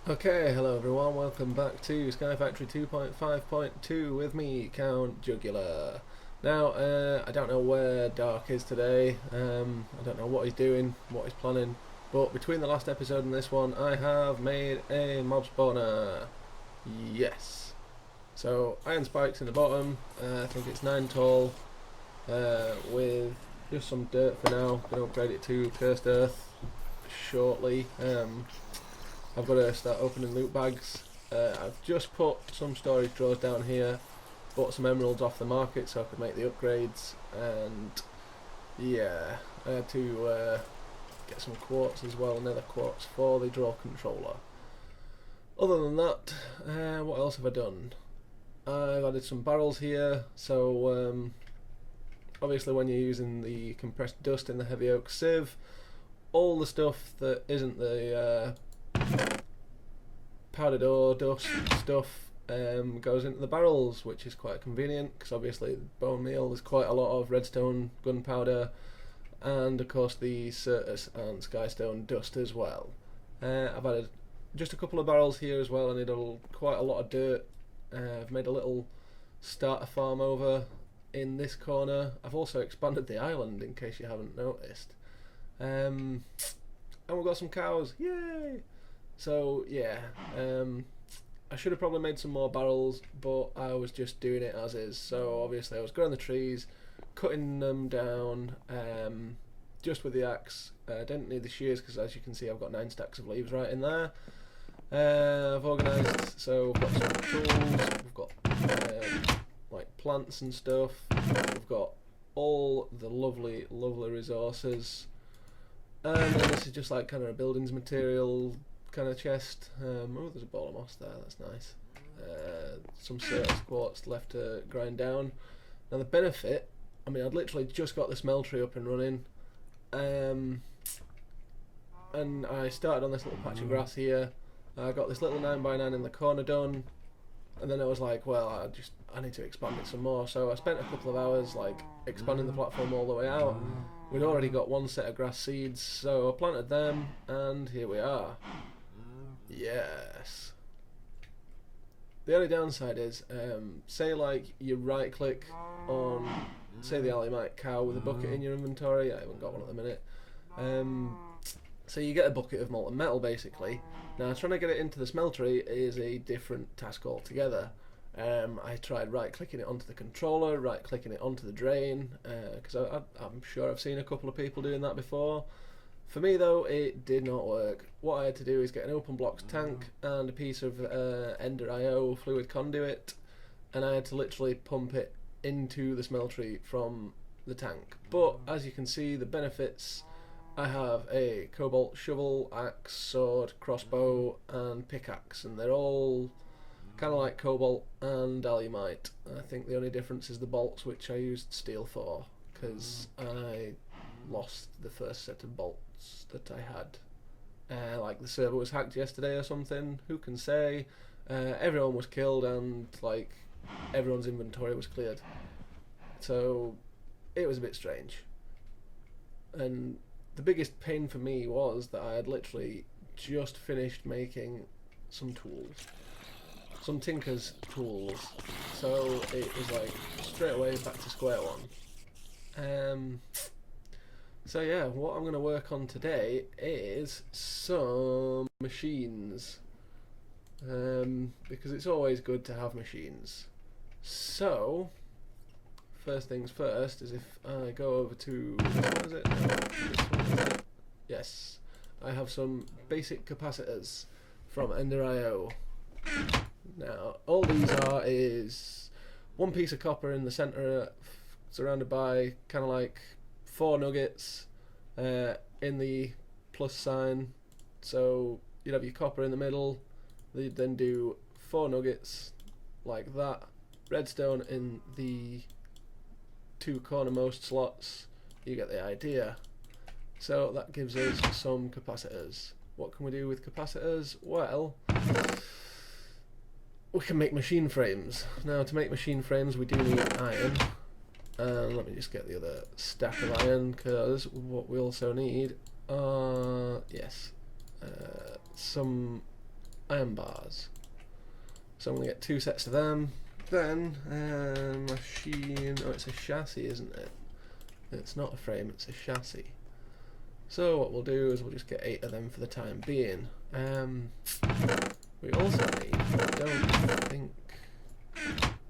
Okay, hello everyone, welcome back to Sky Factory 2.5.2 with me, Count Jugular. Now, I don't know where Dark is today, I don't know what he's doing, what he's planning, but between the last episode and this one, I have made a mob spawner. Yes. So, iron spikes in the bottom, I think it's 9 tall, with just some dirt for now. Going to upgrade it to Cursed Earth shortly. I've got to start opening loot bags. I've just put some storage drawers down here, bought some emeralds off the market so I could make the upgrades, and yeah, I had to get some quartz as well, nether quartz for the draw controller. Other than that, what else have I done? I've added some barrels here, so obviously when you're using the compressed dust in the heavy oak sieve, all the stuff that isn't the powdered ore dust stuff goes into the barrels, which is quite convenient because obviously bone meal there's quite a lot of redstone, gunpowder, and of course the Certus and skystone dust as well. I've added just a couple of barrels here as well. I need quite a lot of dirt. I've made a little starter farm over in this corner. I've also expanded the island in case you haven't noticed. And we've got some cows, yay! So yeah, I should have probably made some more barrels, but I was just doing it as is. So obviously I was growing the trees, cutting them down just with the axe. I didn't need the shears because, as you can see, I've got 9 stacks of leaves right in there. I've organised, so we've got some tools, we've got like plants and stuff, we've got all the lovely resources, and then this is just like kind of a buildings material kind of chest. Oh, there's a ball of moss there, that's nice. Some certain quartz left to grind down. Now the benefit, I mean, I'd literally just got the smeltery up and running, and I started on this little patch of grass here. I got this little 9x9 in the corner done, and then I was like, well, I need to expand it some more. So I spent a couple of hours like expanding the platform all the way out. We'd already got 1 set of grass seeds, so I planted them, and here we are. Yes. The only downside is, say like you right click on, say the Alimite cow with a bucket in your inventory. I haven't got one at the minute. So you get a bucket of molten metal basically. Now trying to get it into the smeltery is a different task altogether. I tried right clicking it onto the controller, right clicking it onto the drain, because I'm sure I've seen a couple of people doing that before. For me though, it did not work. What I had to do is get an open blocks tank and a piece of Ender IO fluid conduit, and I had to literally pump it into the smeltery from the tank. But as you can see, the benefits, I have a cobalt shovel, axe, sword, crossbow, and pickaxe, and they're all kind of like cobalt and alumite. I think the only difference is the bolts, which I used steel for, because I lost the first set of bolts that I had. Like the server was hacked yesterday or something, who can say? Everyone was killed and like everyone's inventory was cleared. So it was a bit strange. And the biggest pain for me was that I had literally just finished making some tools. Some tinker's tools. So it was like straight away back to square one. So yeah, what I'm going to work on today is some machines. Because it's always good to have machines. So, first things first is if I go over to, what is it? This one, is it? Yes, I have some basic capacitors from Ender IO. Now, all these are is 1 piece of copper in the centre, surrounded by kind of like 4 nuggets in the plus sign. So you'd have your copper in the middle, you'd then do 4 nuggets like that, redstone in the 2 cornermost slots. You get the idea. So that gives us some capacitors. What can we do with capacitors? Well, we can make machine frames. Now to make machine frames we do need iron. And let me just get the other stack of iron, because what we also need are, yes, some iron bars. So I'm going to get 2 sets of them. Then, machine, oh, it's a chassis, isn't it? It's not a frame, it's a chassis. So what we'll do is we'll just get 8 of them for the time being. We also need, I don't think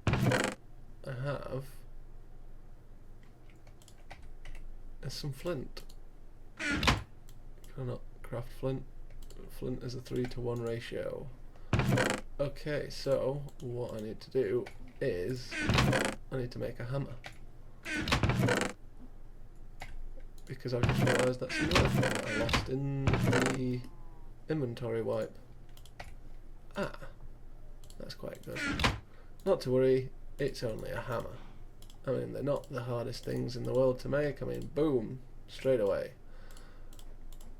I have, is some flint. Can I not craft flint? Flint is a 3-to-1 ratio. Okay, so what I need to do is I need to make a hammer. Because I've just realised that's another thing that I lost in the inventory wipe. Ah, that's quite good. Not to worry, it's only a hammer. I mean, they're not the hardest things in the world to make. I mean, boom, straight away.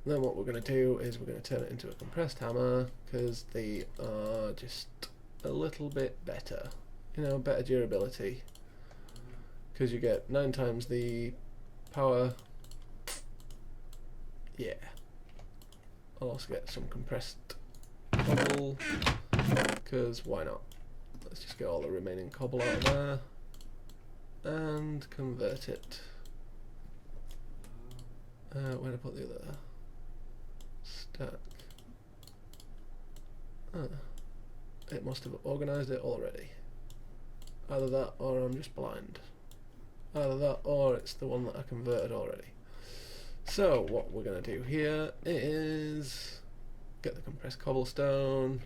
Then what we're going to do is we're going to turn it into a compressed hammer, because they are just a little bit better. You know, better durability. Because you get 9 times the power. Yeah. I'll also get some compressed cobble, because why not? Let's just get all the remaining cobble out of there and convert it. Where did I put the other stack? It must have organised it already. Either that or I'm just blind. Either that or it's the one that I converted already. So what we're going to do here is get the compressed cobblestone,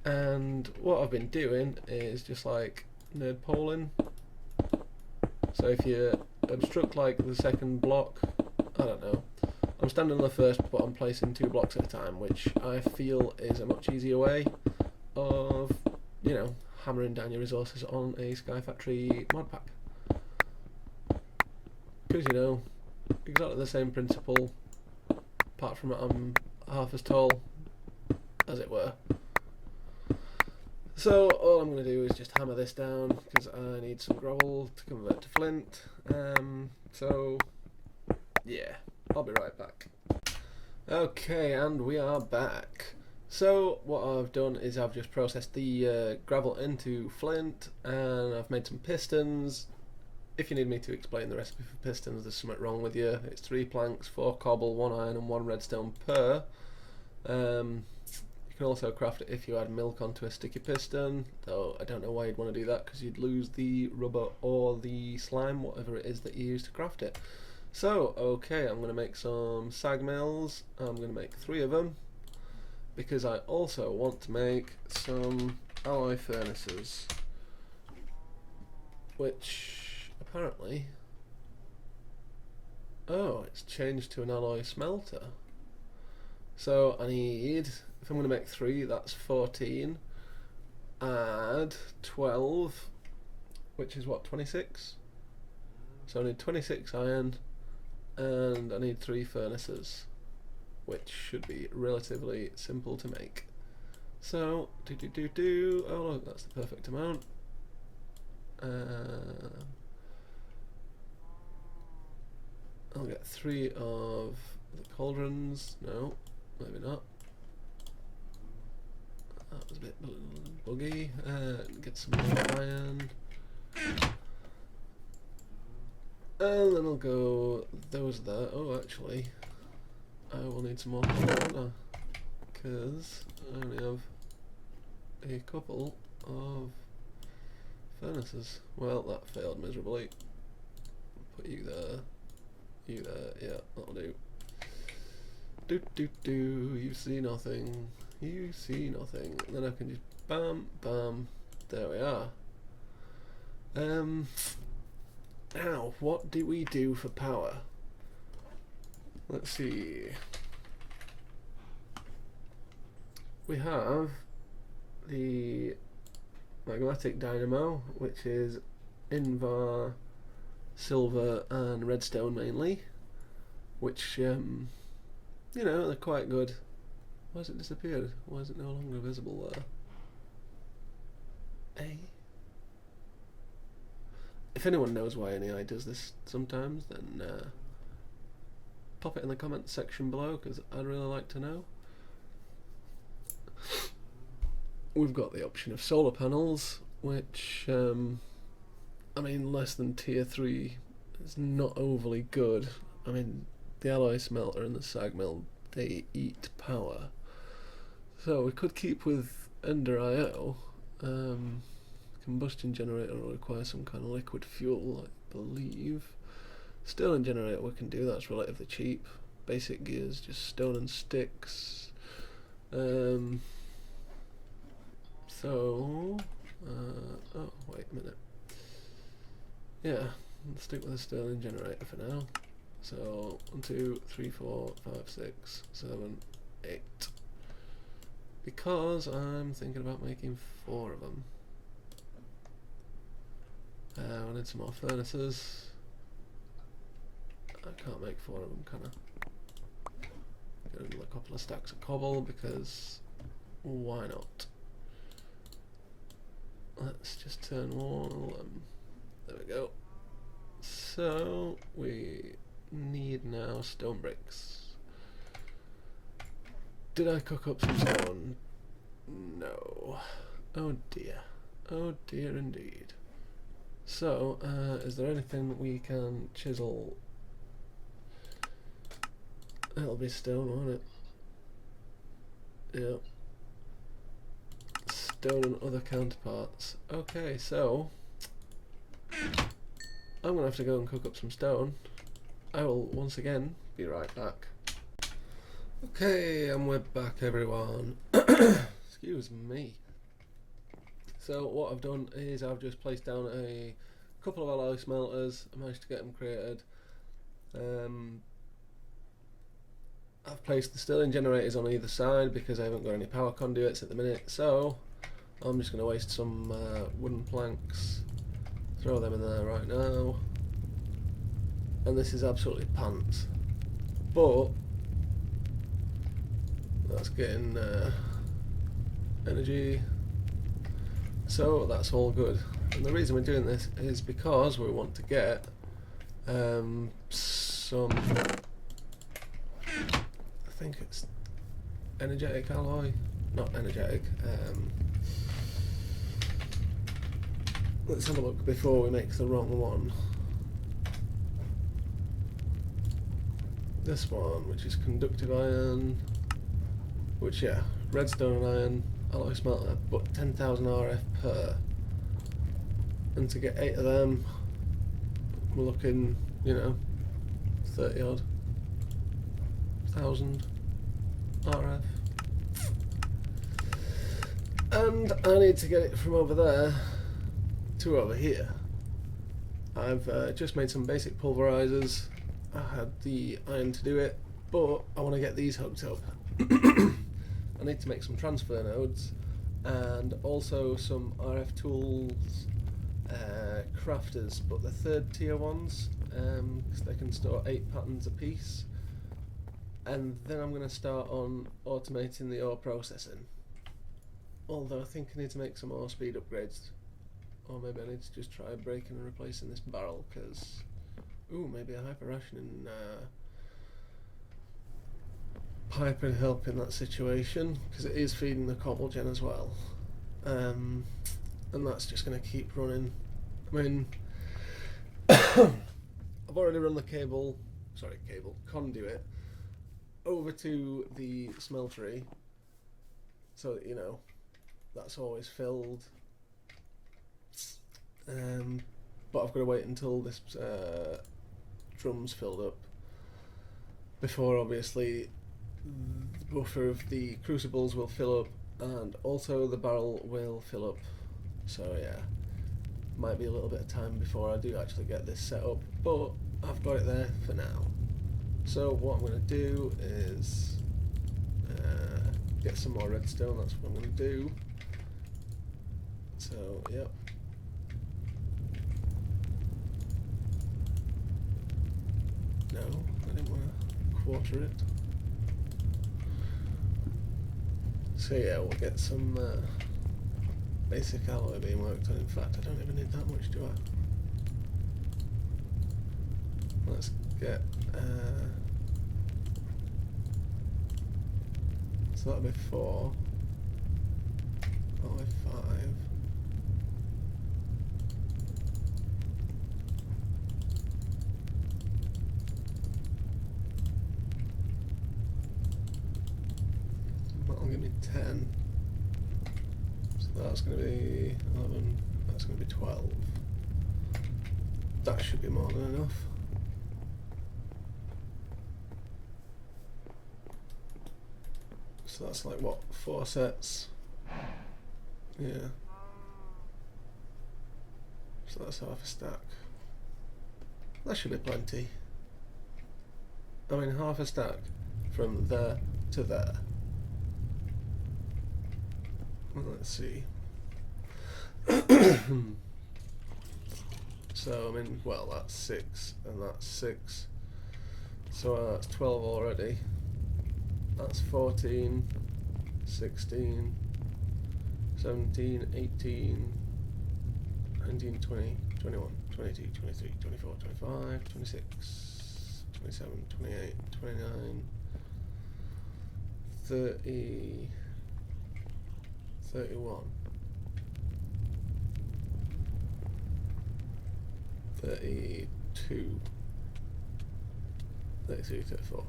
and what I've been doing is just like nerd poling. So if you obstruct like the second block, I don't know, I'm standing on the first but I'm placing 2 blocks at a time, which I feel is a much easier way of, you know, hammering down your resources on a Sky Factory mod pack. Because, you know, exactly the same principle, apart from that I'm half as tall, as it were. So all I'm going to do is just hammer this down, because I need some gravel to convert to flint. So yeah, I'll be right back. Okay, and we are back. So what I've done is I've just processed the gravel into flint, and I've made some pistons. If you need me to explain the recipe for pistons, there's something wrong with you. It's 3 planks, 4 cobble, 1 iron and 1 redstone per. You can also craft it if you add milk onto a sticky piston, though I don't know why you'd want to do that, because you'd lose the rubber or the slime, whatever it is that you use to craft it. So, okay, I'm going to make some sag mills. I'm going to make 3 of them, because I also want to make some alloy furnaces, which apparently, oh, it's changed to an alloy smelter. So I need, if I'm going to make 3, that's 14, add 12, which is what, 26? So I need 26 iron, and I need 3 furnaces, which should be relatively simple to make. So, oh look, that's the perfect amount. I'll get 3 of the cauldrons, no, maybe not. That was a bit buggy. Get some more iron. And then I'll go those there. Oh, actually, I will need some more cobble, won't I? Because I only have a couple of furnaces. Well, that failed miserably. Put you there. You there. Yeah, that'll do. You see nothing. You see nothing. And then I can just bam, bam. There we are. Now, what do we do for power? Let's see. We have the magmatic dynamo, which is Invar, silver and redstone mainly, which, you know, they're quite good. Why has it disappeared? Why is it no longer visible there? If anyone knows why NEI does this sometimes, then pop it in the comments section below, because I'd really like to know. we've got the option of solar panels, which, I mean, less than tier 3 is not overly good. I mean, the alloy smelter and the sag mill, they eat power. So we could keep with Ender IO. Combustion generator will require some kind of liquid fuel, I believe. Stirling generator we can do, that's relatively cheap. Basic gears, just stone and sticks. Oh, wait a minute. Yeah, let's stick with a Stirling generator for now. So 1, 2, 3, 4, 5, 6, 7, 8. Because I'm thinking about making 4 of them. I need some more furnaces. I can't make 4 of them, can I? Get a couple of stacks of cobble because why not? Let's just turn all of them. There we go. So we need now stone bricks. Did I cook up some stone? No. Oh dear. Oh dear indeed. So, is there anything we can chisel? That'll be stone, won't it? Yep. Stone and other counterparts. Okay, so I'm gonna have to go and cook up some stone. I will once again be right back. Okay, and we're back, everyone. Excuse me. So what I've done is I've just placed down a couple of alloy smelters. I managed to get them created. I've placed the Stirling generators on either side because I haven't got any power conduits at the minute, so I'm just going to waste some wooden planks, throw them in there right now, and this is absolutely pants, but that's getting energy, so that's all good. And the reason we're doing this is because we want to get some, I think it's energetic alloy, not energetic, let's have a look before we make the wrong one. This one, which is conductive iron, which, yeah, redstone and iron, alloy smelter, but 10,000 RF per. And to get 8 of them, we're looking, you know, 30 odd thousand RF. And I need to get it from over there to over here. I've just made some basic pulverizers. I had the iron to do it, but I want to get these hooked up. I need to make some transfer nodes and also some RF tools crafters, but the 3rd tier ones, because they can store 8 patterns a piece. And then I'm going to start on automating the ore processing. Although I think I need to make some ore speed upgrades. Or maybe I need to just try breaking and replacing this barrel, because ooh, maybe a hyper rationing pipe would help in that situation, because it is feeding the cobble gen as well. And that's just going to keep running. I mean, I've already run the conduit over to the smeltery, so that, you know, that's always filled. But I've got to wait until this drum's filled up before, obviously, the buffer of the crucibles will fill up and also the barrel will fill up. So yeah, might be a little bit of time before I do actually get this set up, but I've got it there for now. So what I'm going to do is get some more redstone. That's what I'm going to do. So yep. No, I didn't want to quarter it. So yeah, we'll get some basic alloy being worked on. In fact, I don't even need that much, do I? Let's get... so that'll be 4. I'll That'll give me 10. So that's going to be 11. That's going to be 12. That should be more than enough. So that's like what, 4 sets? Yeah. So that's half a stack. That should be plenty. I mean, half a stack from there to there. Well, let's see. So, I mean, well, that's 6, and that's 6. So that's 12 already. That's 14, 16, 17, 18, 19, 20, 21, 22, 23, 24, 25, 26, 27, 28, 29, 30, 31, 32, 33, 34.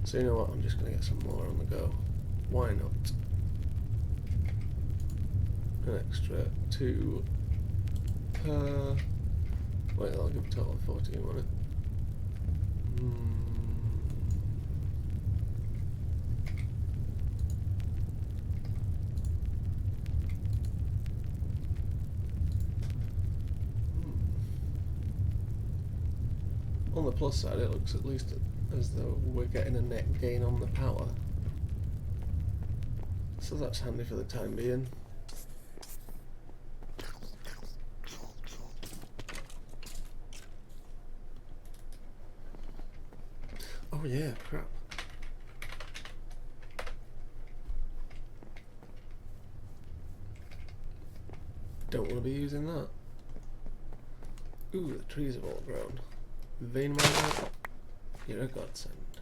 So you know what, I'm just going to get some more on the go. Why not? An extra 2 per... Wait, I'll give a total of 14, won't it? On the plus side, it looks at least as though we're getting a net gain on the power. So that's handy for the time being. Oh yeah, crap. Don't want to be using that. Ooh, the trees have all grown. Vein miner, you're a godsend.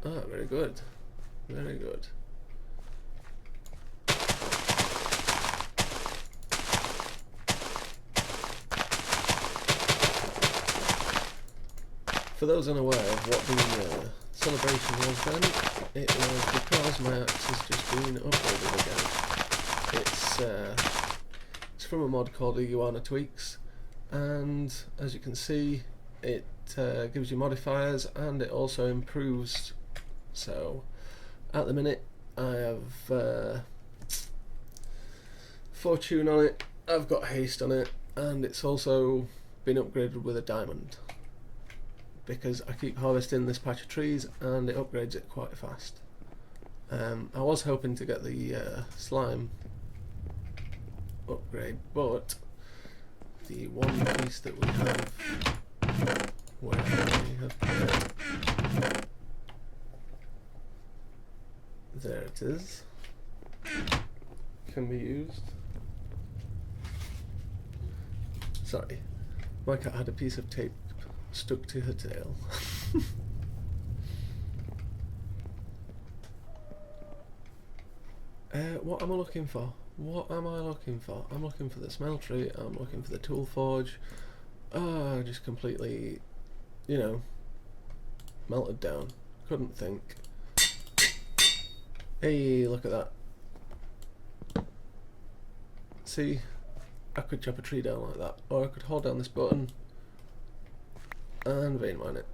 Ah, very good. Very good. For those unaware of what the celebration was then, it was because my axe has just been uploaded again. It's from a mod called Iguana Tweaks, and as you can see, it gives you modifiers and it also improves. So at the minute I have Fortune on it, I've got Haste on it, and it's also been upgraded with a diamond, because I keep harvesting this patch of trees and it upgrades it quite fast. I was hoping to get the slime upgrade, but the one piece that we have, where we have put it, there it is, can be used. Sorry, my cat had a piece of tape stuck to her tail. What am I looking for? What am I looking for? I'm looking for the smeltery, I'm looking for the tool forge. Just completely, you know, melted down. Couldn't think. Hey, look at that. See, I could chop a tree down like that, or I could hold down this button and vein mine it.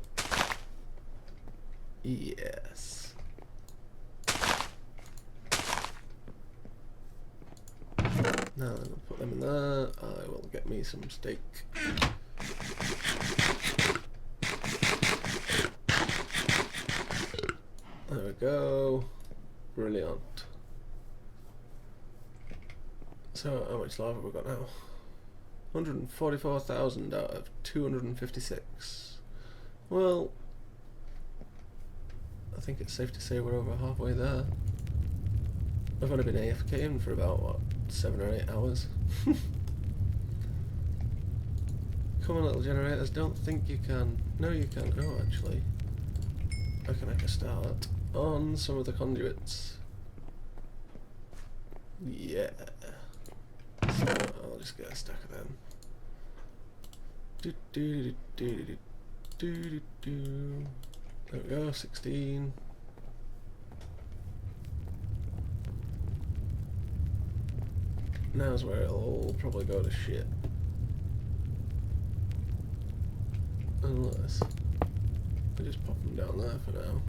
Yes. Now then, I'll put them in there. I will get me some steak. There we go. Brilliant. So, how much lava have we got now? 144,000 out of 256. Well, I think it's safe to say we're over halfway there. I've only been AFKing for about, what, 7 or 8 hours? Come on, little generators, don't think you can. No, you can. Oh, actually, I can make a start on some of the conduits. Yeah. So I'll just get a stack of them. There we go, 16. Now's where it'll all probably go to shit. Unless I just pop them down there for now.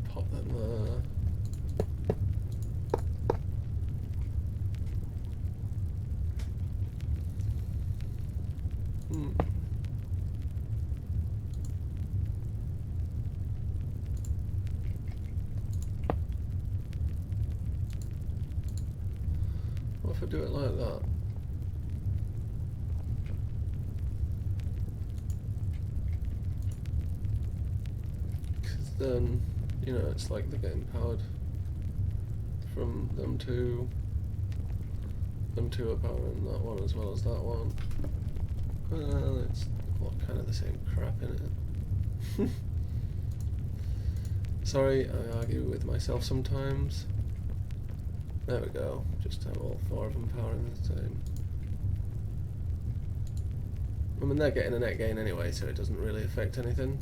Pop them there. What if I do it like that? Because then, you know, it's like they're getting powered from them two. Them two are powering that one as well as that one. Well, it's all kind of the same crap in it. Sorry, I argue with myself sometimes. There we go, just have all four of them powering the same. I mean, they're getting a net gain anyway, so it doesn't really affect anything.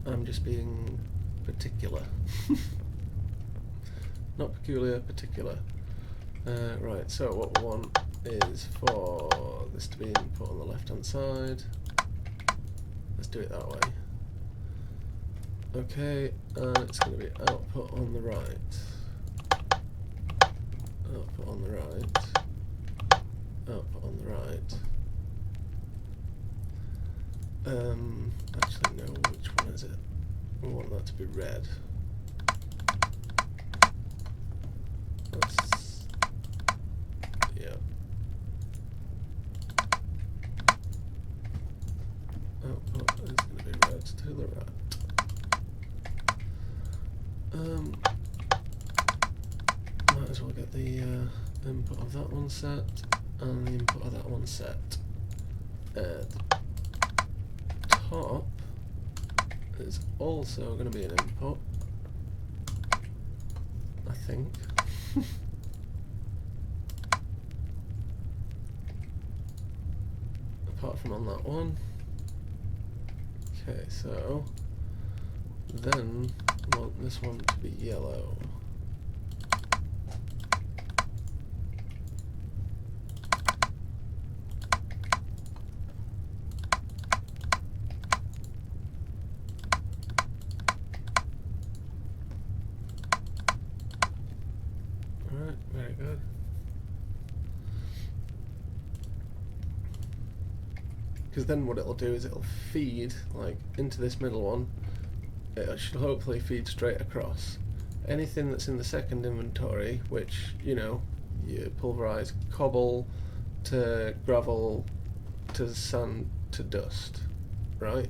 I'm just being particular. Not peculiar, particular. Right, so what we want is for this to be input on the left hand side. Let's do it that way. Okay, and it's going to be output on the right. Output on the right. Output on the right. Actually no, which one is it? We want that to be red. That's, yeah. Output is going to be red to the right. Might as well get the input of that one set and the input of that one set. The top is also going to be an input, I think. Apart from on that one. Okay, so then I want this one to be yellow. Alright, very good. Because then what it'll do is it'll feed like into this middle one. It should hopefully feed straight across. Anything that's in the second inventory, which, you know, you pulverize cobble to gravel to sand to dust, right?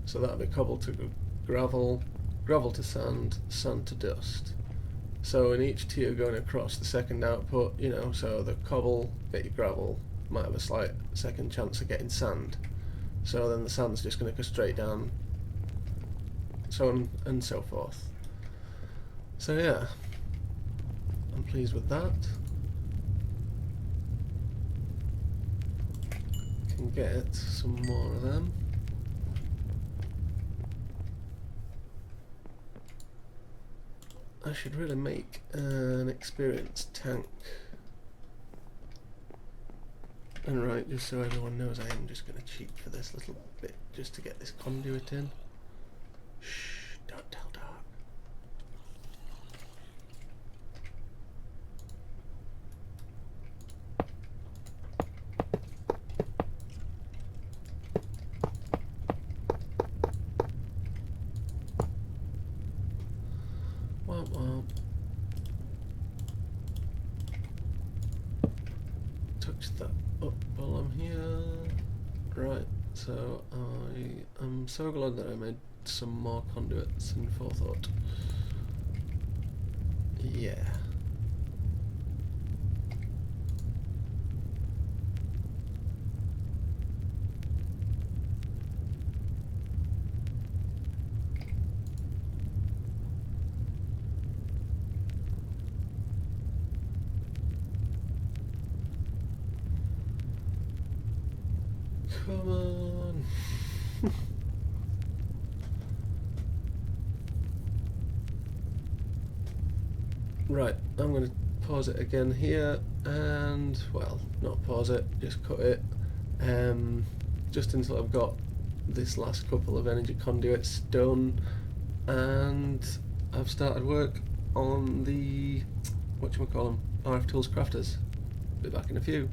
So that'll be cobble to gravel, gravel to sand, sand to dust. So in each tier going across the second output, you know, so the cobble, get your gravel, might have a slight second chance of getting sand. So then the sand's just going to go straight down, so on and so forth. So yeah, I'm pleased with that. Can get some more of them. I should really make an experienced tank. And right, just so everyone knows, I am just going to cheat for this little bit just to get this conduit in. Shh, don't tell Dark. Womp womp. Touch that up while I'm here. Right, so I am so glad that I made some more conduits in forethought. Yeah. Come on. Right, I'm going to pause it again here, and, well, not pause it, just cut it, just until I've got this last couple of energy conduits done, and I've started work on the, whatchamacallem, RF Tools Crafters. Be back in a few.